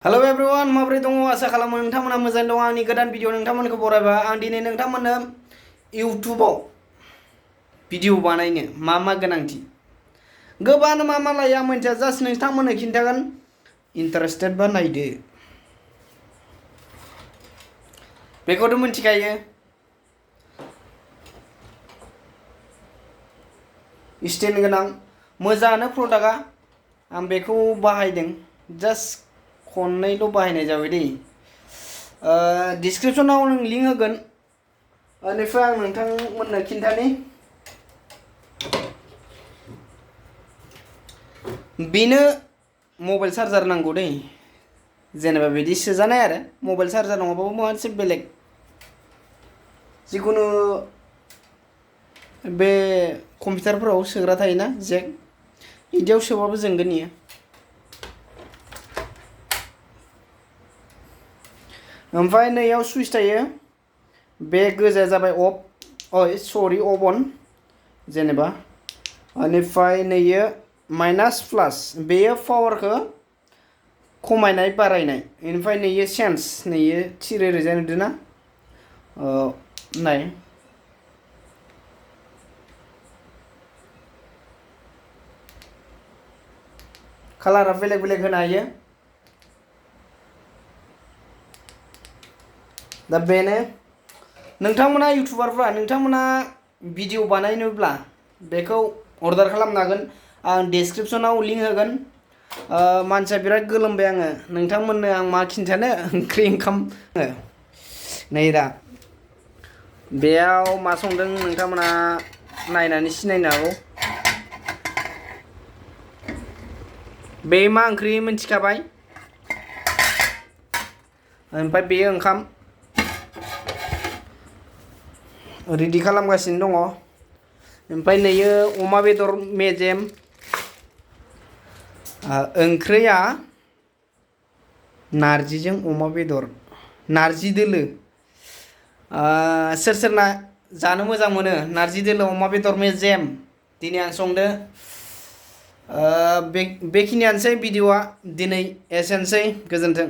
Hello everyone, माबोरै दङ आसा खालामो नोंथांमोना मोजाङै दङ आंनि गोदान भिडिअ नोंथांमोनखौ बरायबा आं दिनै नोंथांमोननो YouTubeआव भिडिअ बानायनो मा गोनांथि गोबां मा लायो आं मोनथिया जास्ट नोंथांमोननो खिन्थागोन इन्टारेस्टेड बा नायदो बेखौथ' मोनथिखायो स्टेन्ड गोनां मोजाङानो प्रडाक्टआ आं बेखौ बाहायदों जास्ट खननैल' बाहायनाय जाबाय दै डिसक्रिप्शनाव नों लिंक होगोन बेनिफ्राय आं नोंथांमोननो खिन्थानि बेनो मबाइल चार्जार नांगौ दै जेनेबा बिदि सोजानाय आरो मबाइल चार्जार नङाबाबो माबा मोनसे बेलेग जिखुनु बे कम्पिउटारफोराव सोग्रा थायोना जेक बिदियाव सोबाबो जोंगोन इयो ओमफ्राय नैयाव सुइच थायो बे गोजाया जाबाय अन जेनेबा बेनिफ्राय नैयो माइनास प्लास बेयो पावारखौ खमायनाय बारायनाय बेनिफ्राय नैयो सेन्स नैयो थिरै रोजा नुदोंना नाय कालारा बेलेग बेलेग होनो हायो दा बेनो नोंथांमोना इउटुबारफ्रा नोंथांमोना भिडिअ बानायनोब्ला बेखौ अर्डार खालामनो हागोन आं डिसक्रिप्शनाव लिंक होगोन मानसिया बिराद गोलोमबाय आङो नोंथांमोननो आं मा खिन्थानो ओंख्रि ओंखाम नै दा बेयाव मा संदों नोंथांमोना नायनानै सिनायनो हागौ बे मा ओंख्रि मोनथिखाबाय ओमफ्राय बेयो ओंखाम रेडि खालामगासिनो दङ ओमफ्राय नैयो अमा बेदर मेजेम ओंख्रिया नारजिजों अमा बेदर नारजि दोलो सोर सोरना जानो मोजां मोनो नारजि दोलो अमा बेदर मेजेम दिनै आं संदो बेखिनियानोसै भिडिअआ दिनै एसेनोसै गोजोन्थों